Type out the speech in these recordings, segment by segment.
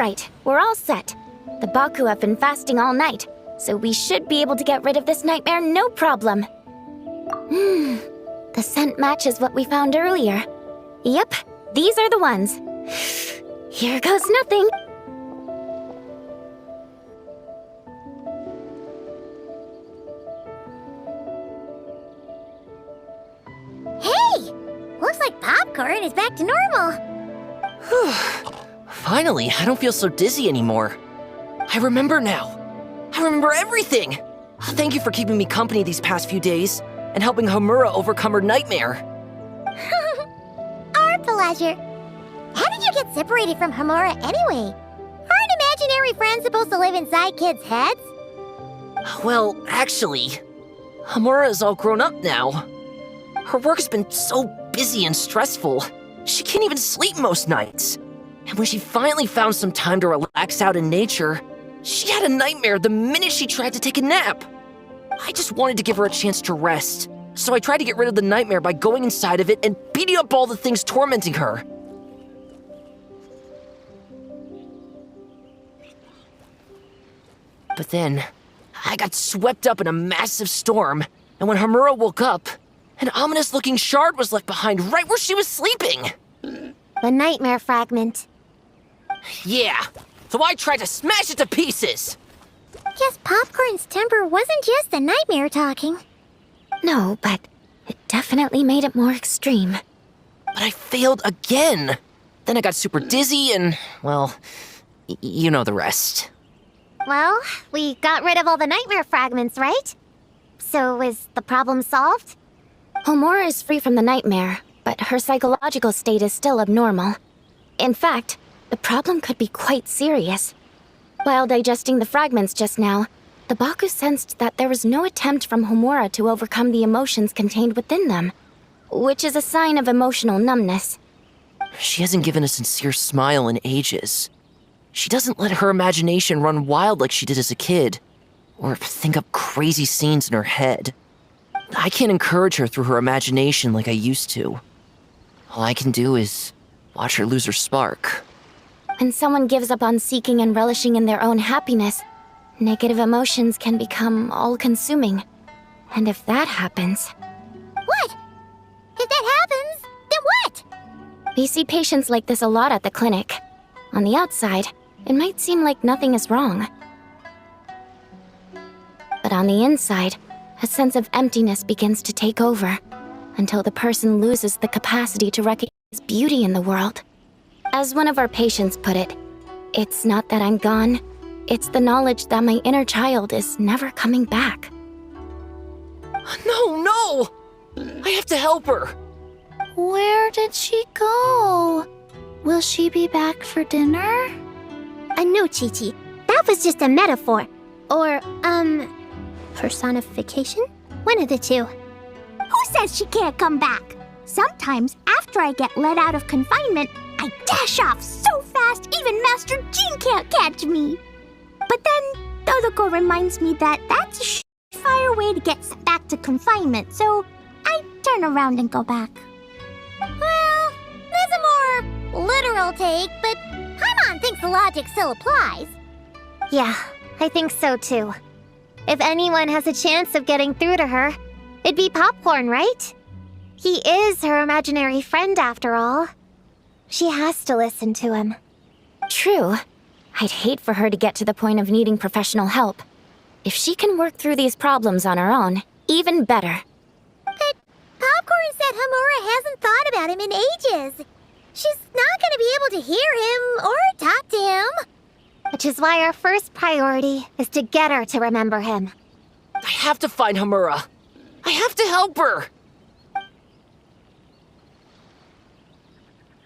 right, we're all set. The Baku have been fasting all night, so we should be able to get rid of this nightmare no problem. The scent matches what we found earlier. Yep, these are the ones. Here goes nothing. Hey! Looks like popcorn is back to normal. Whew. Finally, I don't feel so dizzy anymore. I remember now. I remember everything! Thank you for keeping me company these past few days, and helping Homura overcome her nightmare. Our pleasure. How did you get separated from Homura anyway? Aren't imaginary friends supposed to live inside kids' heads? Well, actually, Homura is all grown up now. Her work's been so busy and stressful, she can't even sleep most nights. And when she finally found some time to relax out in nature, she had a nightmare the minute she tried to take a nap. I just wanted to give her a chance to rest, so I tried to get rid of the nightmare by going inside of it and beating up all the things tormenting her. But then, I got swept up in a massive storm, and when Homura woke up, an ominous-looking shard was left behind right where she was sleeping. The nightmare fragment. Yeah, so I tried to smash it to pieces. Guess Popcorn's temper wasn't just the nightmare talking. No, but it definitely made it more extreme. But I failed again. Then I got super dizzy and, well, you know the rest. Well, we got rid of all the nightmare fragments, right? So is the problem solved? Homura is free from the nightmare, but her psychological state is still abnormal. In fact, the problem could be quite serious. While digesting the fragments just now, the Baku sensed that there was no attempt from Homura to overcome the emotions contained within them, which is a sign of emotional numbness. She hasn't given a sincere smile in ages. She doesn't let her imagination run wild like she did as a kid, or think up crazy scenes in her head. I can't encourage her through her imagination like I used to. All I can do is watch her lose her spark. When someone gives up on seeking and relishing in their own happiness, negative emotions can become all-consuming. And if that happens... What? If that happens, then what? We see patients like this a lot at the clinic. On the outside, it might seem like nothing is wrong. But on the inside, a sense of emptiness begins to take over, until the person loses the capacity to recognize beauty in the world. As one of our patients put it, it's not that I'm gone, it's the knowledge that my inner child is never coming back. No! I have to help her! Where did she go? Will she be back for dinner? No, Chi-Chi. That was just a metaphor. Or, personification? One of the two. Who says she can't come back? Sometimes, after I get let out of confinement, I dash off so fast even Master Jean can't catch me. But then, Dodoko reminds me that that's a fire way to get back to confinement, so I turn around and go back. Well, that's a more literal take, but Paimon thinks the logic still applies. Yeah, I think so too. If anyone has a chance of getting through to her, it'd be Popcorn, right? He is her imaginary friend after all. She has to listen to him. True. I'd hate for her to get to the point of needing professional help. If she can work through these problems on her own, even better. But Popcorn said Homura hasn't thought about him in ages. She's not going to be able to hear him or talk to him. Which is why our first priority is to get her to remember him. I have to find Homura. I have to help her!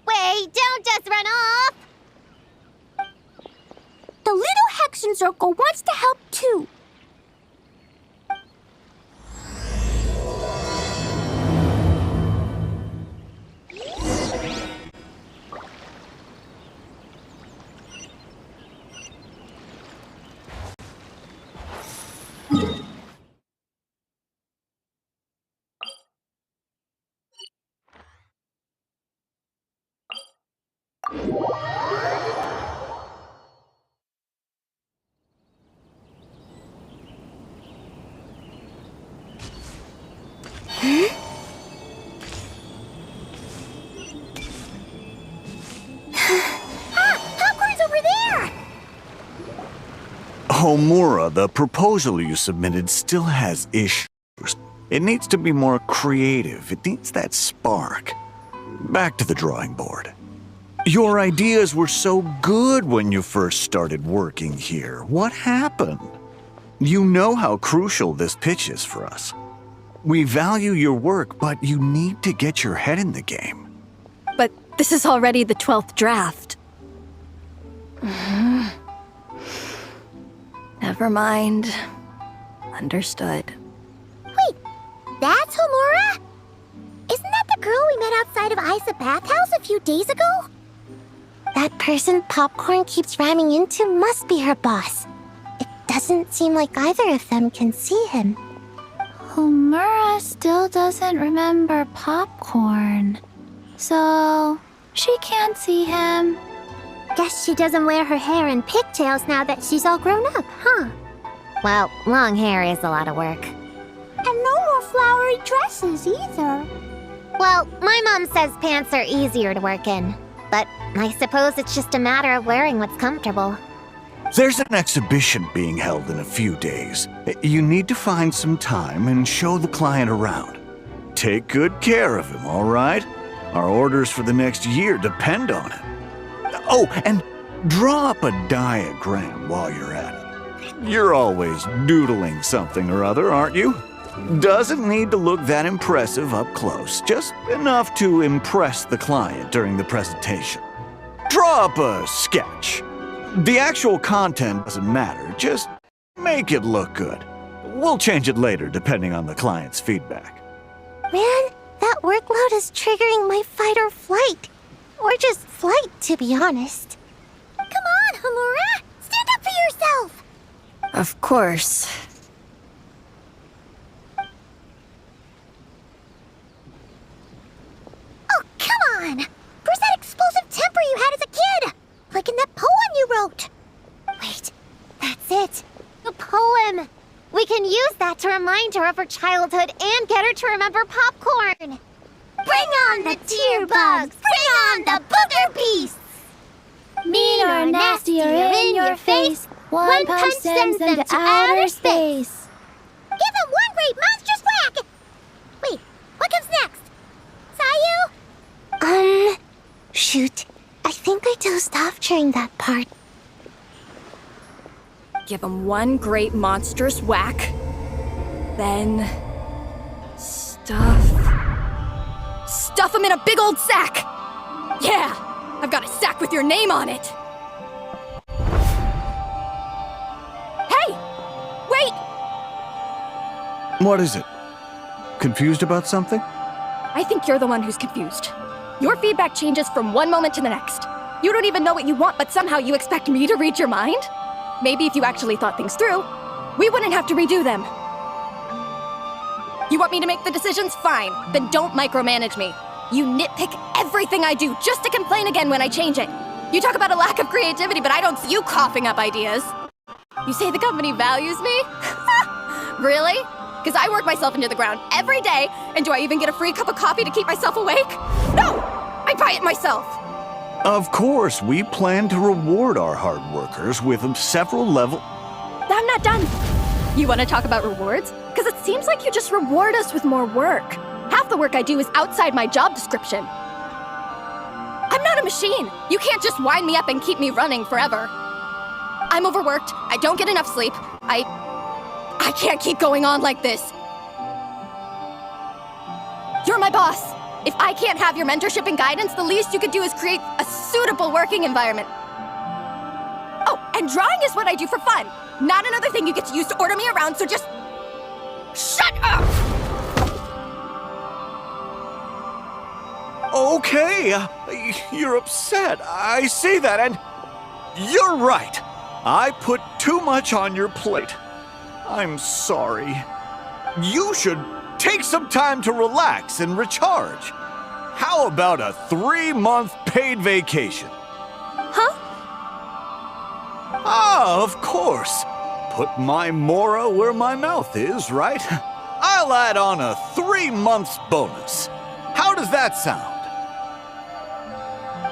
Wait, don't just run off! The little Hexen Circle wants to help too. Popcorn's over there! Homura, the proposal you submitted still has issues. It needs to be more creative. It needs that spark. Back to the drawing board. Your ideas were so good when you first started working here. What happened? You know how crucial this pitch is for us. We value your work, but you need to get your head in the game. But this is already the 12th draft. Never mind. Understood. Wait, that's Homura? Isn't that the girl we met outside of Isa Bathhouse a few days ago? That person Popcorn keeps ramming into must be her boss. It doesn't seem like either of them can see him. Homura still doesn't remember Popcorn. So, she can't see him. Guess she doesn't wear her hair in pigtails now that she's all grown up, huh? Well, long hair is a lot of work. And no more flowery dresses either. Well, my mom says pants are easier to work in. But I suppose it's just a matter of wearing what's comfortable. There's an exhibition being held in a few days. You need to find some time and show the client around. Take good care of him, all right? Our orders for the next year depend on it. Oh, and draw up a diagram while you're at it. You're always doodling something or other, aren't you? Doesn't need to look that impressive up close, just enough to impress the client during the presentation. Draw up a sketch. The actual content doesn't matter, just make it look good. We'll change it later depending on the client's feedback. Man, that workload is triggering my fight or flight. Or just flight, to be honest. Come on, Homura! Stand up for yourself! Of course. Oh, come on! Where's that explosive temper you had as a kid? Like in that poem you wrote. Wait, that's it. The poem. We can use that to remind her of her childhood and get her to remember Popcorn. Bring on the tear bugs! Bring on the booger beasts! Mean or nasty or in your face, one punch sends them to outer space. Give them one great monstrous whack! Wait, what comes next? Sayu? Shoot. I think I dozed off during that part. Give him one great monstrous whack. Then... Stuff him in a big old sack! Yeah! I've got a sack with your name on it! Hey! Wait! What is it? Confused about something? I think you're the one who's confused. Your feedback changes from one moment to the next. You don't even know what you want, but somehow you expect me to read your mind? Maybe if you actually thought things through, we wouldn't have to redo them. You want me to make the decisions? Fine. Then don't micromanage me. You nitpick everything I do just to complain again when I change it. You talk about a lack of creativity, but I don't see you coughing up ideas. You say the company values me? Really? Because I work myself into the ground every day, and do I even get a free cup of coffee to keep myself awake? No! I buy it myself! Of course, we plan to reward our hard workers with several levels. I'm not done. You want to talk about rewards? Because it seems like you just reward us with more work. Half the work I do is outside my job description. I'm not a machine. You can't just wind me up and keep me running forever. I'm overworked. I don't get enough sleep. I can't keep going on like this. You're my boss. If I can't have your mentorship and guidance, the least you could do is create a suitable working environment. Oh, and drawing is what I do for fun. Not another thing you get to use to order me around, so just... shut up! Okay, you're upset. I see that, and you're right. I put too much on your plate. I'm sorry. You should take some time to relax and recharge. How about a 3-month paid vacation? Huh? Ah, of course. Put my Mora where my mouth is, right? I'll I'll add on a 3 months bonus. How does that sound?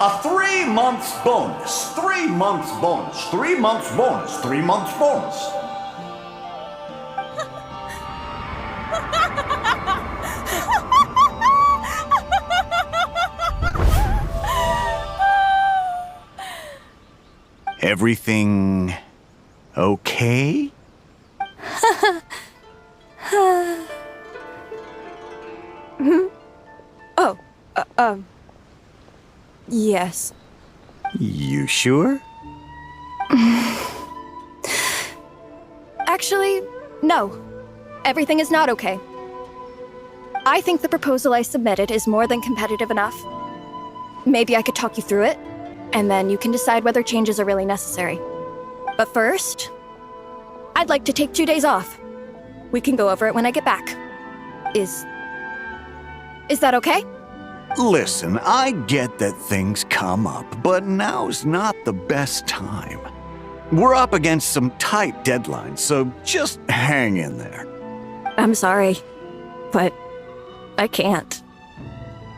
A 3 months bonus. 3 months bonus. 3 months bonus. 3 months bonus. Everything okay? Yes. You sure? Actually, no. Everything is not okay. I think the proposal I submitted is more than competitive enough. Maybe I could talk you through it, and then you can decide whether changes are really necessary. But first, I'd like to take 2 days off. We can go over it when I get back. Is that okay? Listen, I get that things come up, but now's not the best time. We're up against some tight deadlines, so just hang in there. I'm sorry, but I can't.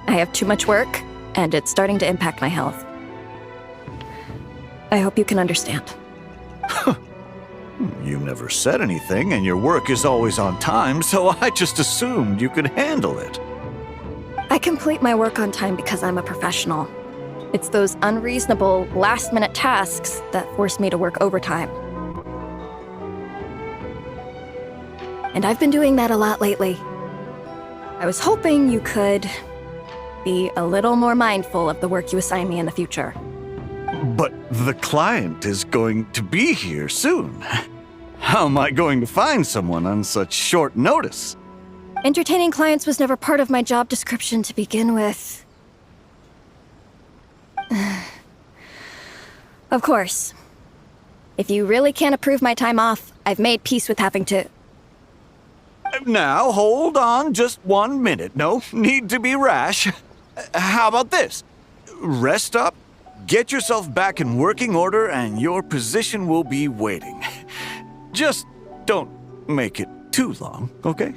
I have too much work, and it's starting to impact my health. I hope you can understand. You never said anything, and your work is always on time, so I just assumed you could handle it. I complete my work on time because I'm a professional. It's those unreasonable, last-minute tasks that force me to work overtime. And I've been doing that a lot lately. I was hoping you could be a little more mindful of the work you assign me in the future. But the client is going to be here soon. How am I going to find someone on such short notice? Entertaining clients was never part of my job description to begin with. Of course. If you really can't approve my time off, I've made peace with having to... Now, hold on just 1 minute. No need to be rash. How about this? Rest up, get yourself back in working order, and your position will be waiting. Just don't make it too long, okay?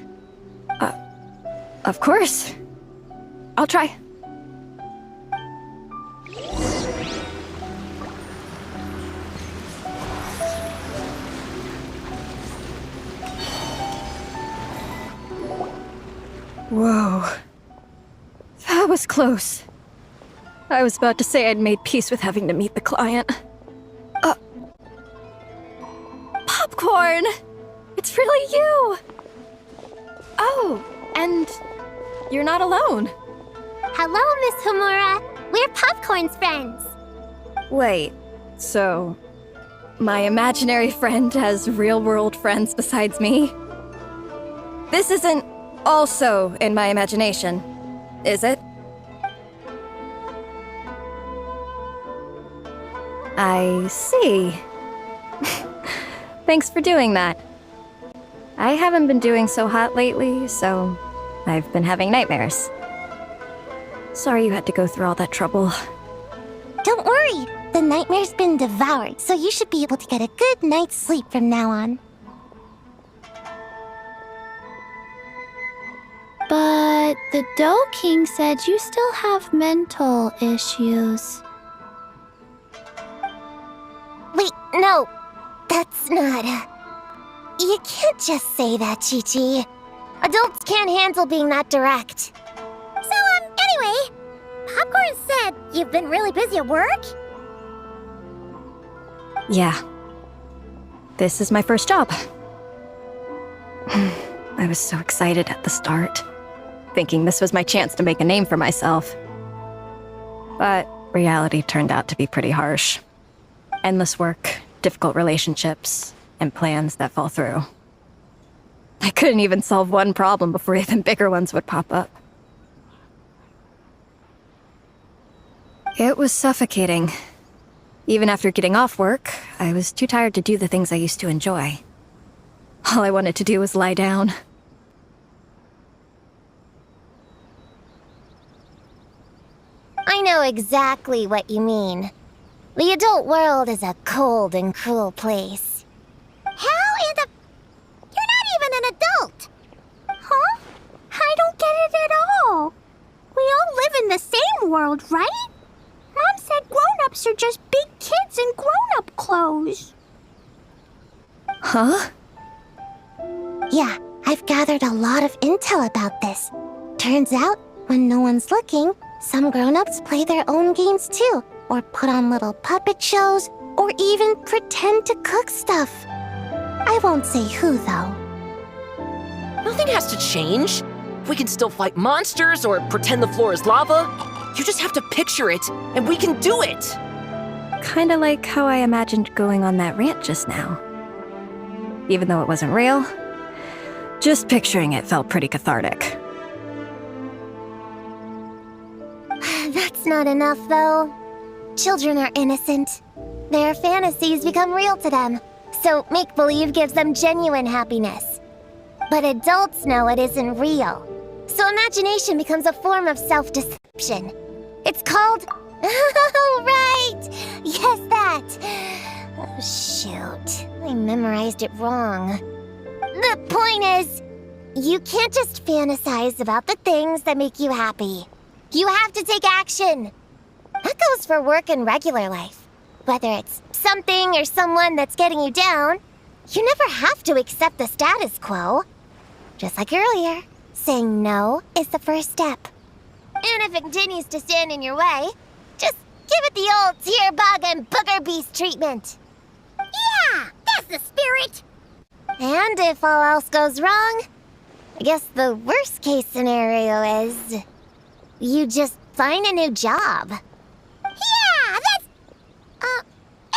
Of course. I'll try. Whoa. That was close. I was about to say I'd made peace with having to meet the client. Popcorn! It's really you! Oh, and you're not alone. Hello, Miss Homura. We're Popcorn's friends. Wait, so my imaginary friend has real-world friends besides me? This isn't also in my imagination, is it? I see. Thanks for doing that. I haven't been doing so hot lately, so I've been having nightmares. Sorry you had to go through all that trouble. Don't worry. The nightmare's been devoured, so you should be able to get a good night's sleep from now on. But the Dough King said you still have mental issues. Wait, no. That's not... You can't just say that, Chi-Chi. Adults can't handle being that direct. So, anyway, Popcorn said you've been really busy at work? Yeah. This is my first job. I was so excited at the start, thinking this was my chance to make a name for myself. But reality turned out to be pretty harsh. Endless work, difficult relationships, and plans that fall through. I couldn't even solve one problem before even bigger ones would pop up. It was suffocating. Even after getting off work, I was too tired to do the things I used to enjoy. All I wanted to do was lie down. I know exactly what you mean. The adult world is a cold and cruel place. How in the... You're not even an adult! Huh? world, right? Mom said grown-ups are just big kids in grown-up clothes. Huh? Yeah, I've gathered a lot of intel about this. Turns out, when no one's looking, some grown-ups play their own games too, or put on little puppet shows, or even pretend to cook stuff. I won't say who, though. Nothing has to change. We can still fight monsters or pretend the floor is lava. You just have to picture it, and we can do it! Kinda like how I imagined going on that rant just now. Even though it wasn't real, just picturing it felt pretty cathartic. That's not enough, though. Children are innocent. Their fantasies become real to them, so make-believe gives them genuine happiness. But adults know it isn't real, so imagination becomes a form of self-deception. It's called... Oh, right! Yes, that! Oh, shoot. I memorized it wrong. The point is, you can't just fantasize about the things that make you happy. You have to take action. That goes for work and regular life. Whether it's something or someone that's getting you down, you never have to accept the status quo. Just like earlier, saying no is the first step. And if it continues to stand in your way, just give it the old tear bug and booger beast treatment. Yeah, that's the spirit. And if all else goes wrong, I guess the worst case scenario is you just find a new job. Yeah, that's...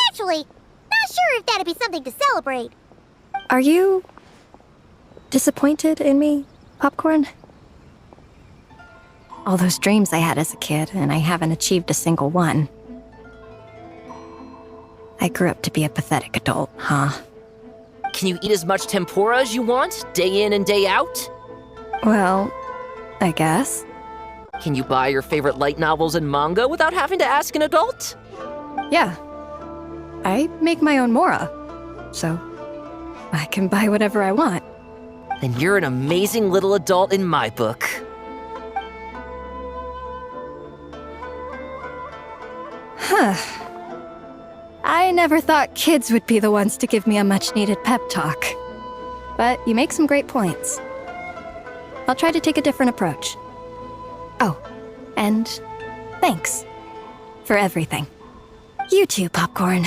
actually, not sure if that'd be something to celebrate. Are you disappointed in me, Popcorn? All those dreams I had as a kid, and I haven't achieved a single one. I grew up to be a pathetic adult, huh? Can you eat as much tempura as you want, day in and day out? Well, I guess. Can you buy your favorite light novels and manga without having to ask an adult? Yeah. I make my own mora, so I can buy whatever I want. Then you're an amazing little adult in my book. Huh. I never thought kids would be the ones to give me a much-needed pep talk. But you make some great points. I'll try to take a different approach. Oh, and thanks for everything. You too, Popcorn.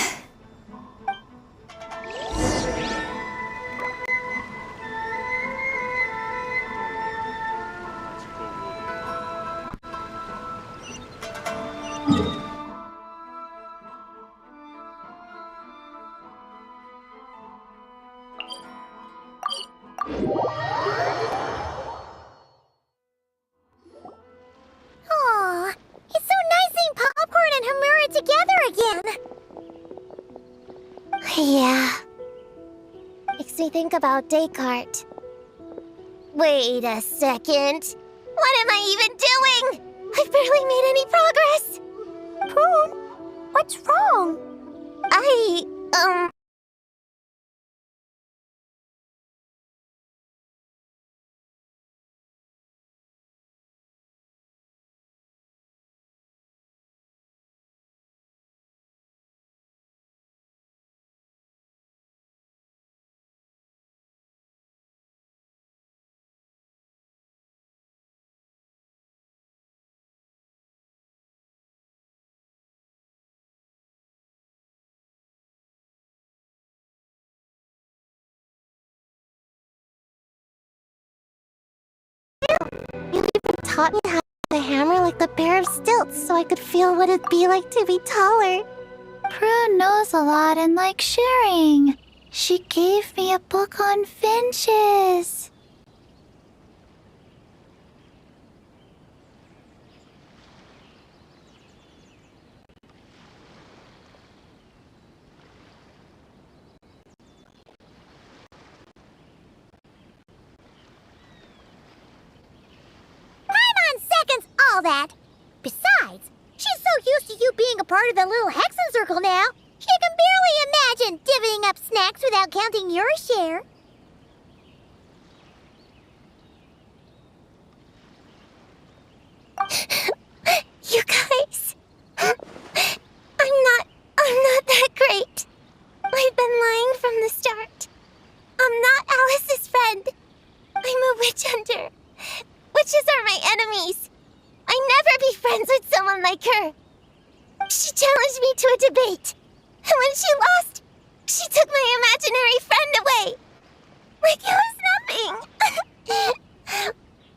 Aw, it's so nice seeing Popcorn and Hamura together again. Yeah. Makes me think about Descartes. Wait a second. What am I even doing? I've barely made any progress. Prune, what's wrong? You even taught me how to hammer like a pair of stilts so I could feel what it'd be like to be taller. Prue knows a lot and likes sharing. She gave me a book on finches. Seconds, all that. Besides, she's so used to you being a part of the little Hexen Circle now, she can barely imagine divvying up snacks without counting your share. You got enemies. I'd never be friends with someone like her. She challenged me to a debate. And when she lost, she took my imaginary friend away. Like it was nothing.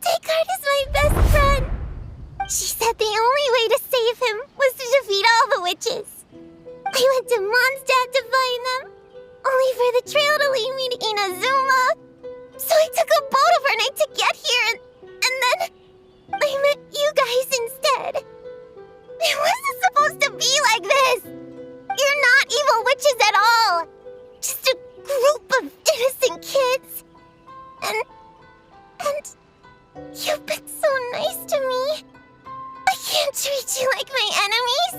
Descartes is my best friend. She said the only way to save him was to defeat all the witches. I went to Mondstadt to find them, only for the trail to lead me to Inazuma. So I took a boat overnight to get here, and then I met you guys instead. It wasn't supposed to be like this. You're not evil witches at all. Just a group of innocent kids. And you've been so nice to me. I can't treat you like my enemies.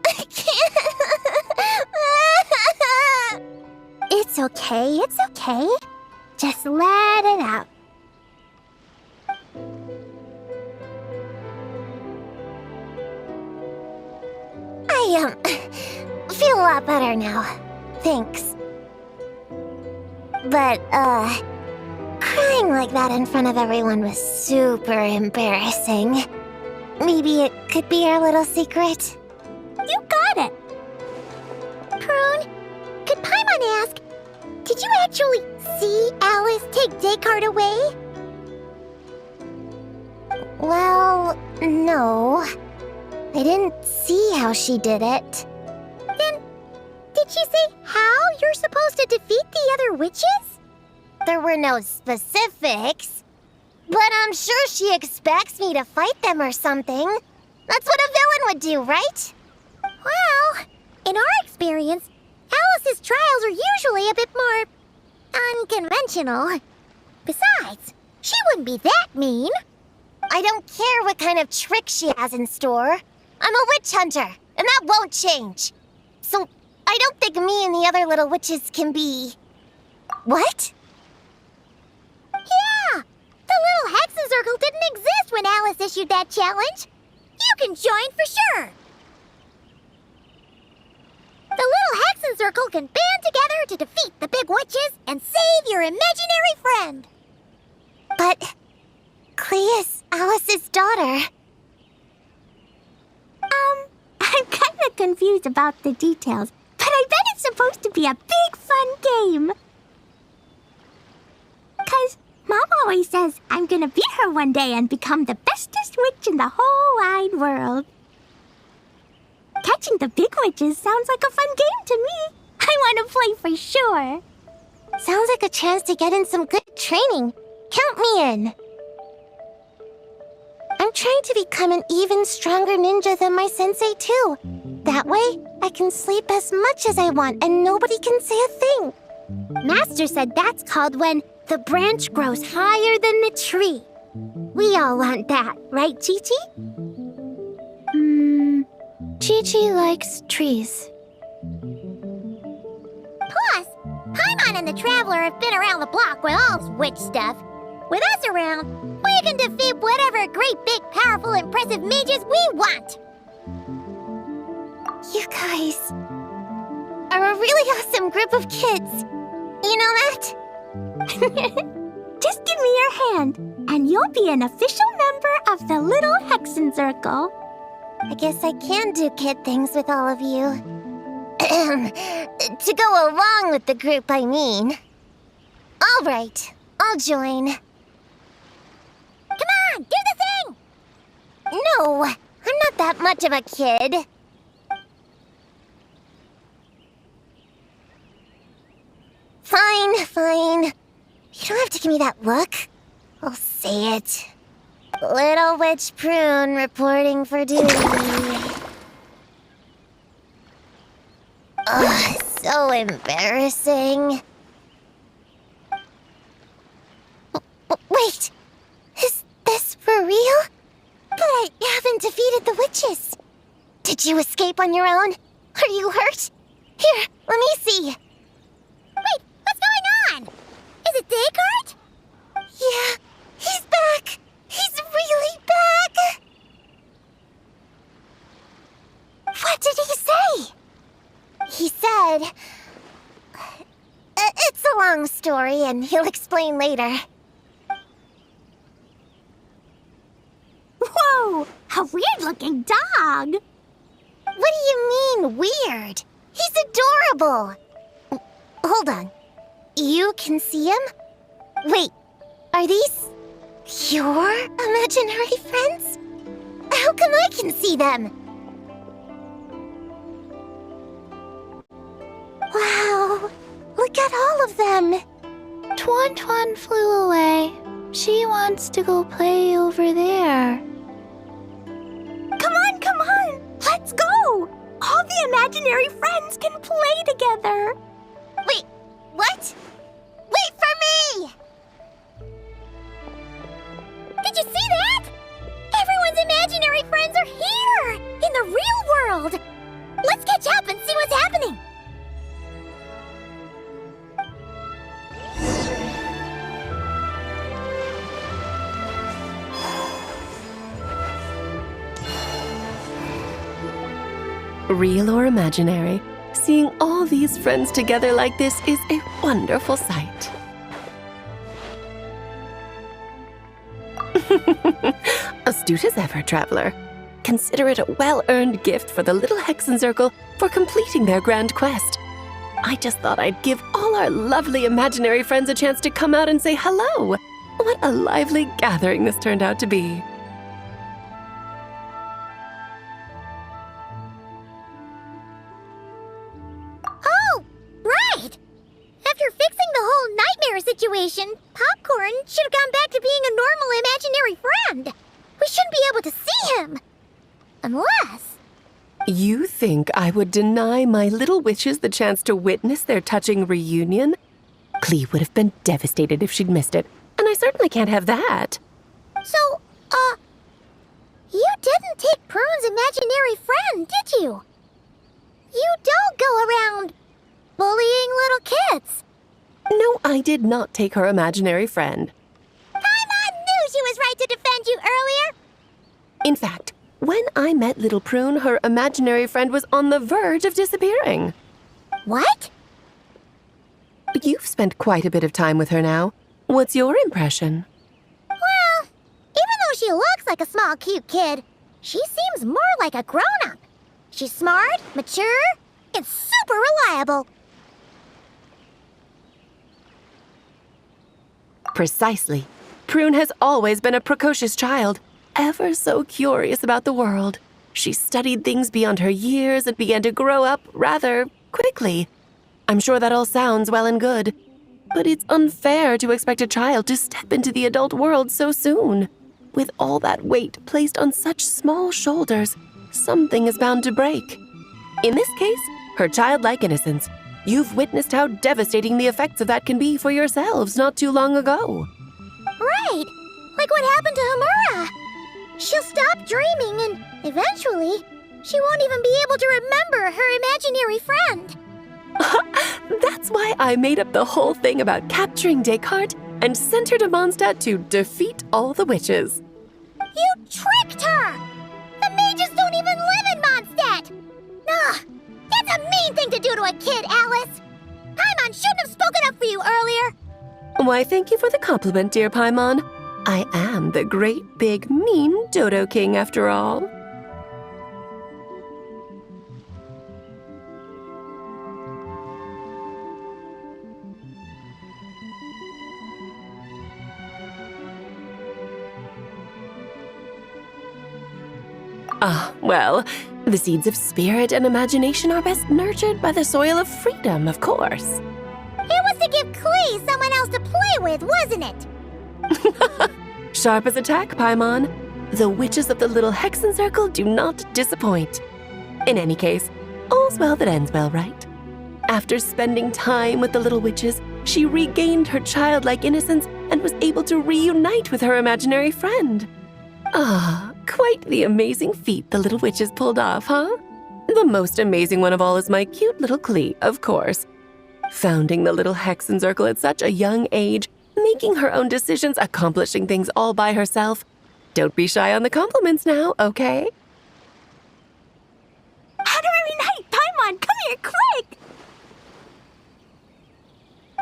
I can't. It's okay, it's okay. Just let it out. I feel a lot better now. Thanks. But, crying like that in front of everyone was super embarrassing. Maybe it could be our little secret? You got it! Prune, could Paimon ask, did you actually see Alice take Descartes away? Well, no. I didn't see how she did it. Then, did she say how you're supposed to defeat the other witches? There were no specifics. But I'm sure she expects me to fight them or something. That's what a villain would do, right? Well, in our experience, Alice's trials are usually a bit more unconventional. Besides, she wouldn't be that mean. I don't care what kind of trick she has in store. I'm a witch hunter, and that won't change. So, I don't think me and the other little witches can be... What? Yeah! The little Hexen Circle didn't exist when Alice issued that challenge. You can join for sure. The little Hexen Circle can band together to defeat the big witches and save your imaginary friend. But... Clea is Alice's daughter. I'm kinda confused about the details, but I bet it's supposed to be a big fun game. 'Cause Mom always says I'm gonna beat her one day and become the bestest witch in the whole wide world. Catching the big witches sounds like a fun game to me. I want to play for sure. Sounds like a chance to get in some good training. Count me in. I'm trying to become an even stronger ninja than my sensei, too. That way, I can sleep as much as I want and nobody can say a thing. Master said that's called when the branch grows higher than the tree. We all want that, right, Chi-Chi? Chi-Chi likes trees. Plus, Paimon and the Traveler have been around the block with all this witch stuff. With us around, we can defeat whatever great, big, powerful, impressive mages we want. You guys are a really awesome group of kids. You know that? Just give me your hand, and you'll be an official member of the Little Hexen Circle. I guess I can do kid things with all of you. To go along with the group, I mean. All right, I'll join. Come on, do the thing! No, I'm not that much of a kid. Fine. You don't have to give me that look. I'll say it. Little Witch Prune reporting for duty. Ugh, so embarrassing. Wait, is this for real? But I haven't defeated the witches. Did you escape on your own? Are you hurt? Here, let me see. Wait, what's going on? Is it Descartes? Yeah, he's back. He's really back. What did he say? He said... It's a long story, and he'll explain later. A weird-looking dog. What do you mean, weird? He's adorable! Hold on. You can see him? Wait, are these your imaginary friends? How come I can see them? Wow, look at all of them. Tuan Tuan flew away. She wants to go play over there. Come on! Let's go! All the imaginary friends can play together. Wait, what? Wait for me! Did you see that? Everyone's imaginary friends are here! In the real world! Let's catch up and see what's happening! Real or imaginary, seeing all these friends together like this is a wonderful sight. Astute as ever, traveler. Consider it a well-earned gift for the little Hexencircle for completing their grand quest. I just thought I'd give all our lovely imaginary friends a chance to come out and say hello. What a lively gathering this turned out to be. Right! After fixing the whole nightmare situation, Popcorn should have gone back to being a normal imaginary friend. We shouldn't be able to see him. Unless... You think I would deny my little witches the chance to witness their touching reunion? Clee would have been devastated if she'd missed it, and I certainly can't have that. So, you didn't take Prune's imaginary friend, did you? You don't go around bullying little kids. No, I did not take her imaginary friend. Paimon knew she was right to defend you earlier. In fact, when I met little Prune, her imaginary friend was on the verge of disappearing. What? You've spent quite a bit of time with her now. What's your impression? Well, even though she looks like a small, cute kid, she seems more like a grown-up. She's smart, mature, and super reliable. Precisely. Prune has always been a precocious child, ever so curious about the world. She studied things beyond her years and began to grow up rather quickly. I'm sure that all sounds well and good, but it's unfair to expect a child to step into the adult world so soon. With all that weight placed on such small shoulders, something is bound to break. In this case, her childlike innocence. You've witnessed how devastating the effects of that can be for yourselves not too long ago. Right, like what happened to Hamura. She'll stop dreaming and eventually, she won't even be able to remember her imaginary friend. That's why I made up the whole thing about capturing Descartes and sent her to Mondstadt to defeat all the witches. You tricked her! The mages don't even live in Mondstadt! Ugh, that's a mean thing to do to a kid, Alice! Paimon shouldn't have spoken up for you earlier! Why, thank you for the compliment, dear Paimon. I am the great, big, mean Dodo King, after all. Well, the seeds of spirit and imagination are best nurtured by the soil of freedom, of course. It was to give Klee someone else to play with, wasn't it? Sharp as a tack, Paimon. The witches of the little Hexencircle do not disappoint. In any case, all's well that ends well, right? After spending time with the little witches, she regained her childlike innocence and was able to reunite with her imaginary friend. Quite the amazing feat the little witches pulled off, huh? The most amazing one of all is my cute little Klee, of course. Founding the little Hexencircle at such a young age, making her own decisions, accomplishing things all by herself. Don't be shy on the compliments now, okay? Honorary Knight, Paimon, come here, quick!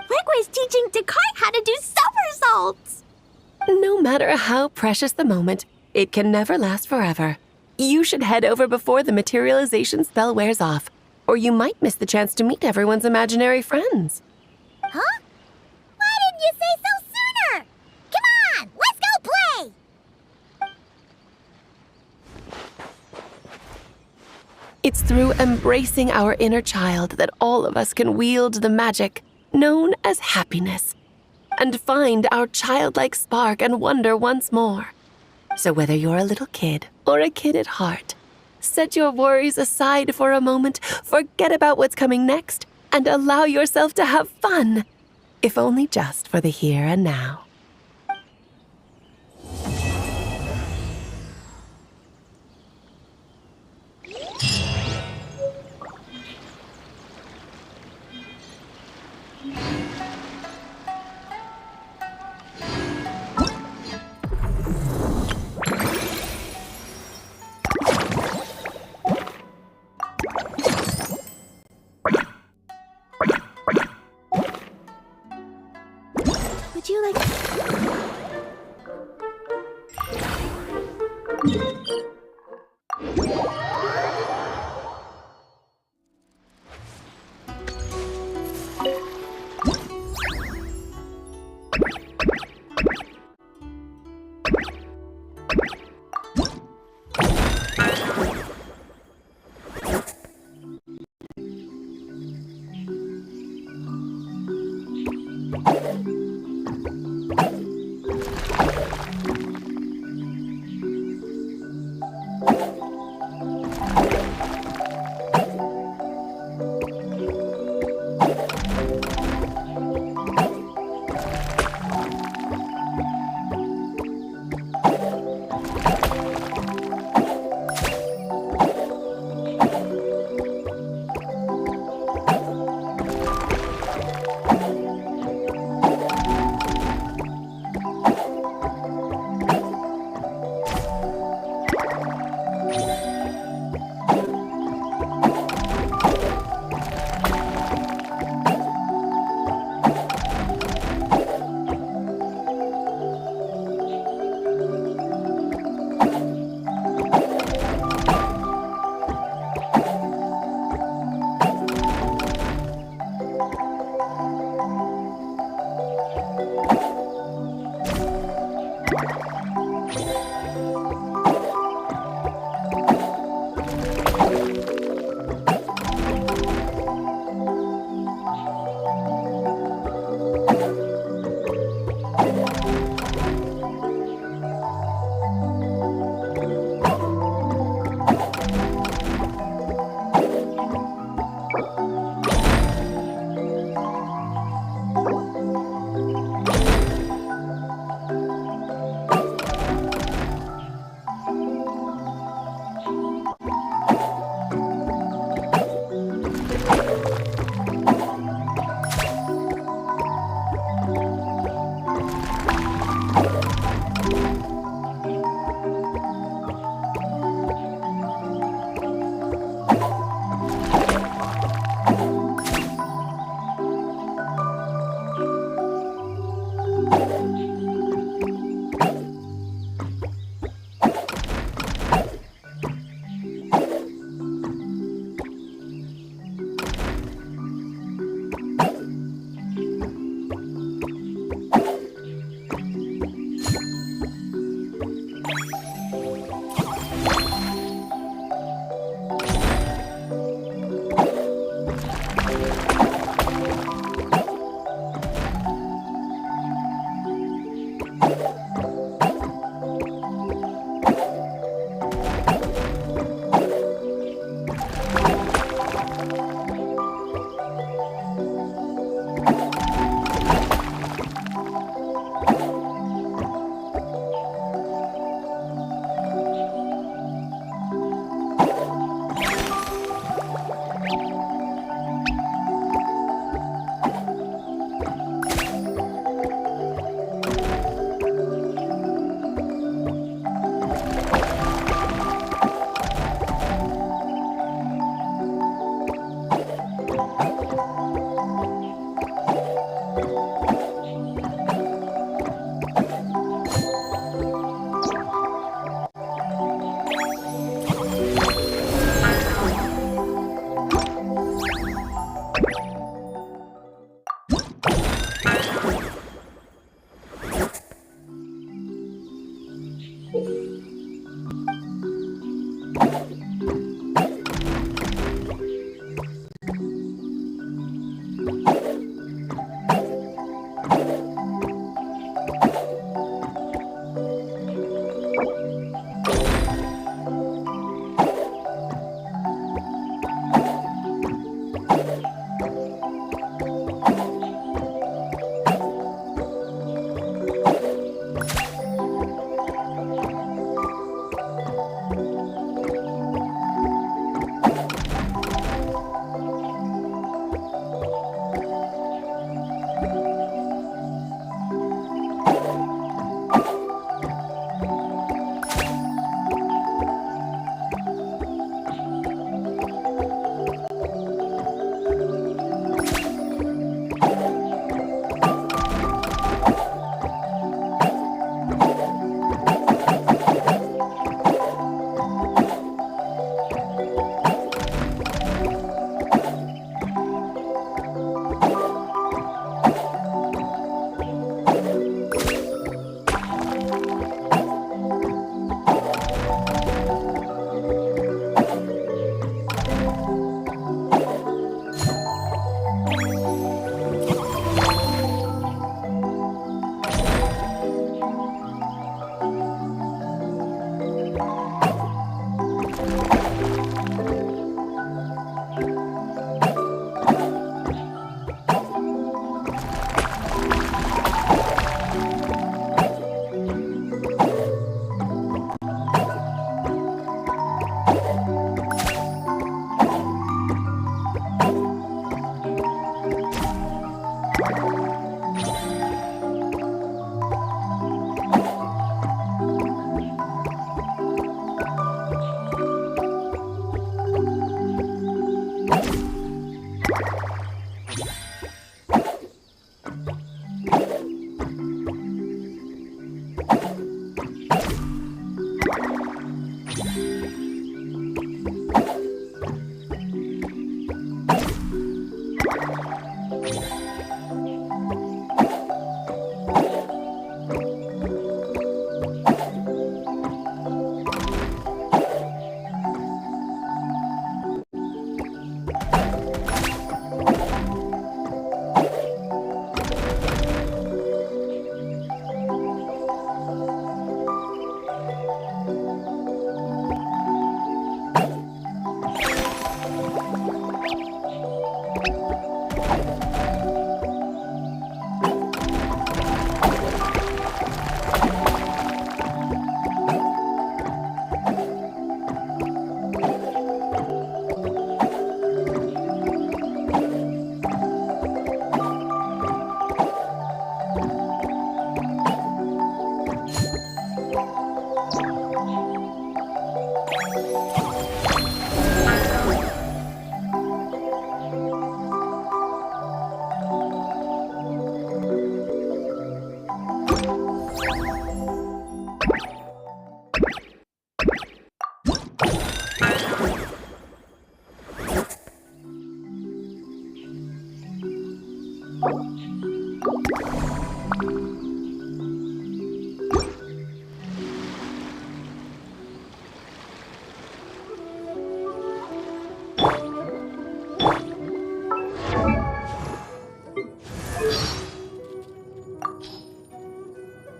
Liquid's teaching Descartes how to do somersaults! No matter how precious the moment, It can never last forever. You should head over before the materialization spell wears off, or you might miss the chance to meet everyone's imaginary friends. Huh? Why didn't you say so sooner? Come on, let's go play! It's through embracing our inner child that all of us can wield the magic known as happiness and find our childlike spark and wonder once more. So whether you're a little kid or a kid at heart, set your worries aside for a moment, forget about what's coming next, and allow yourself to have fun, if only just for the here and now. Would you like...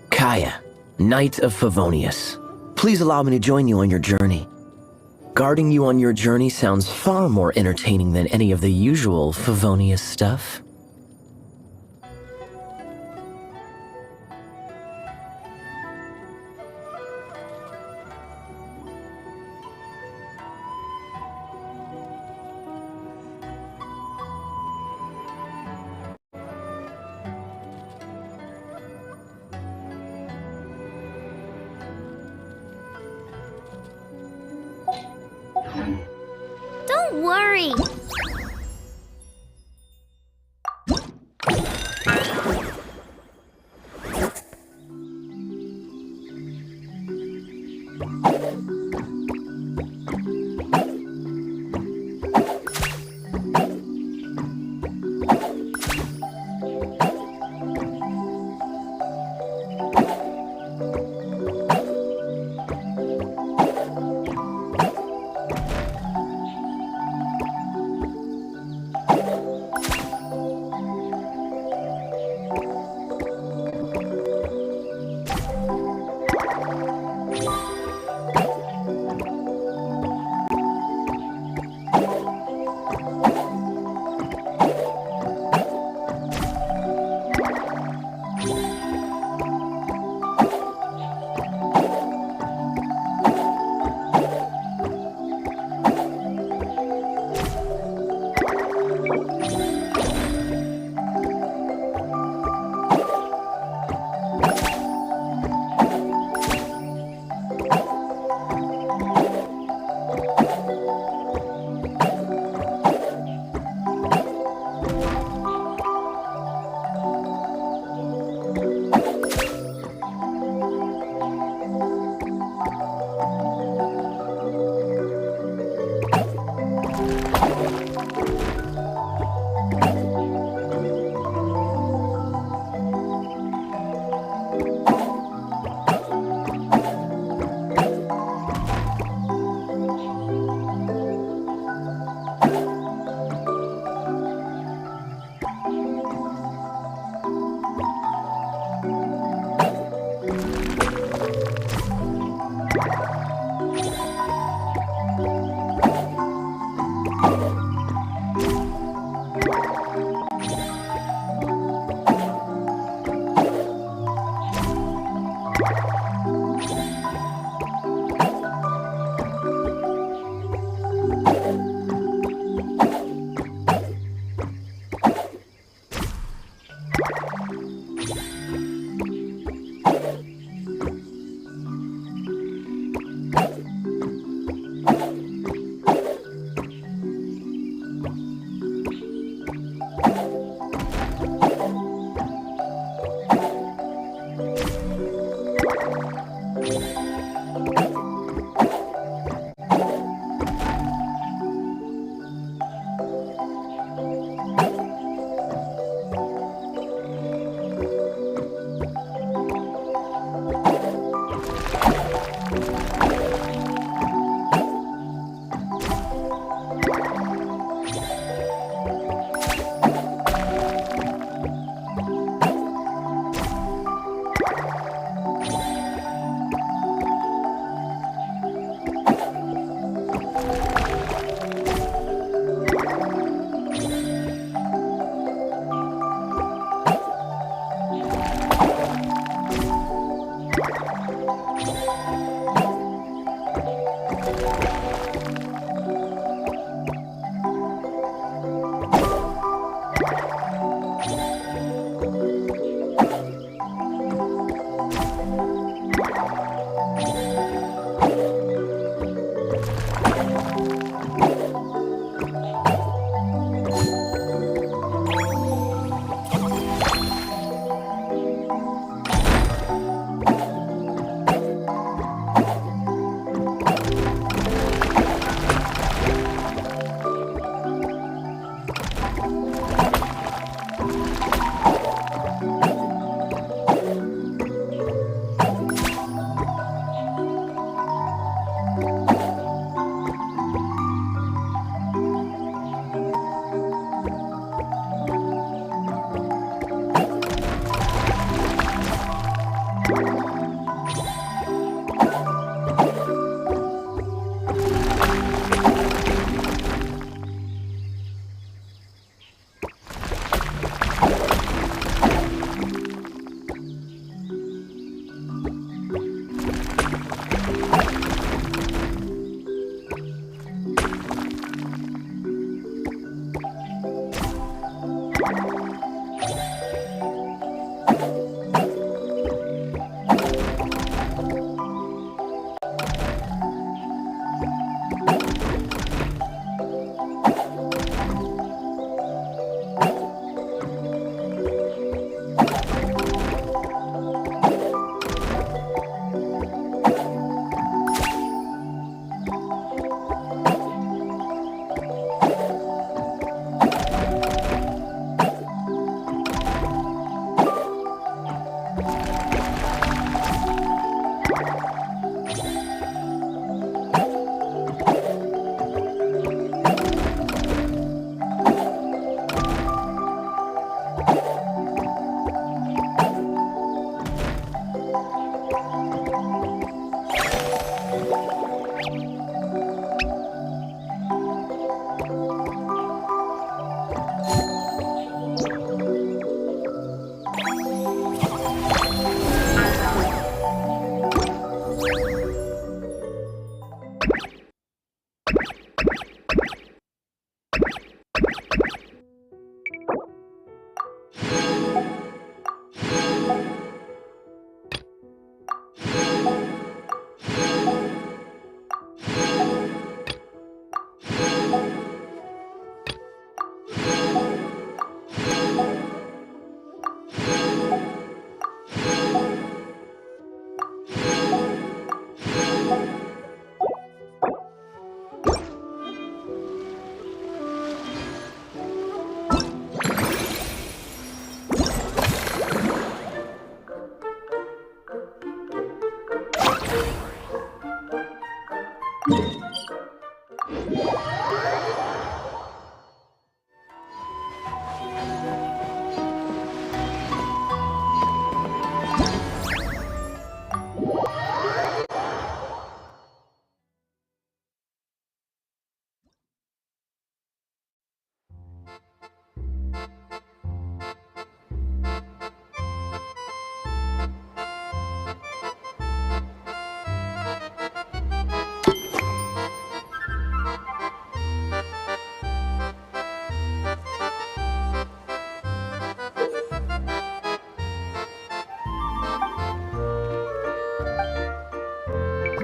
Kaya, Knight of Favonius. Please allow me to join you on your journey. Guarding you on your journey sounds far more entertaining than any of the usual Favonius stuff. Don't worry.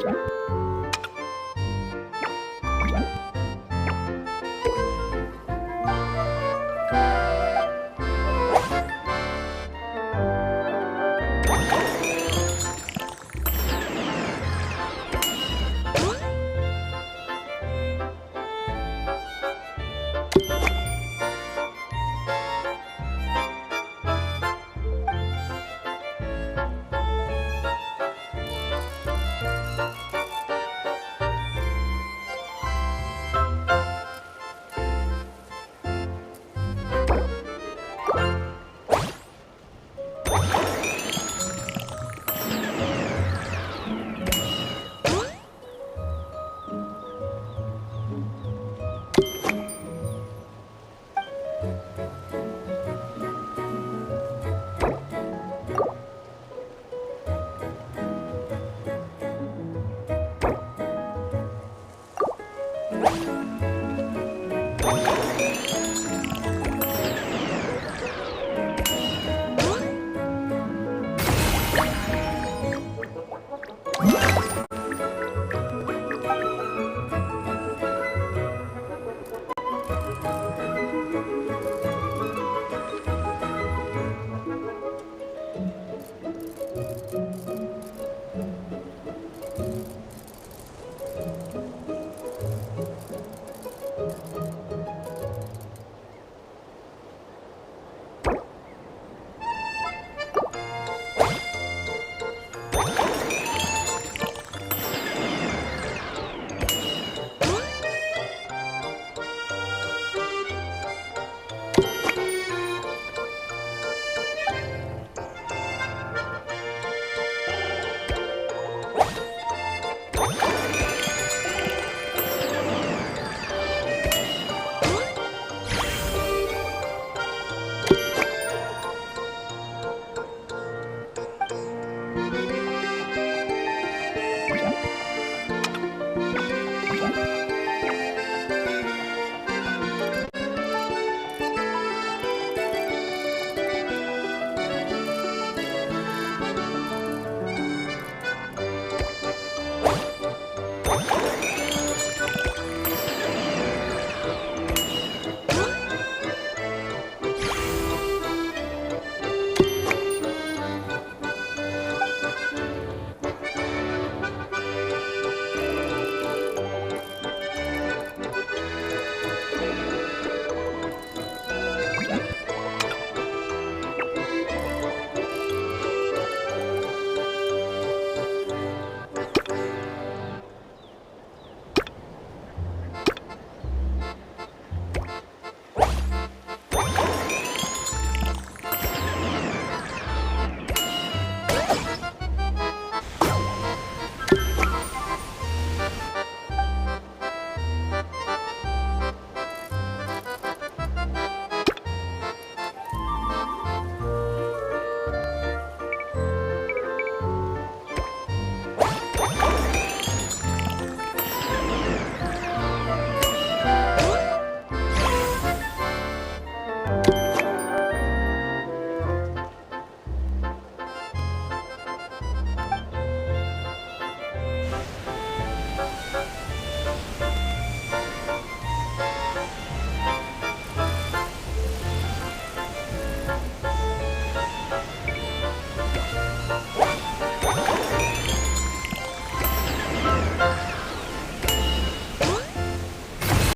Bye.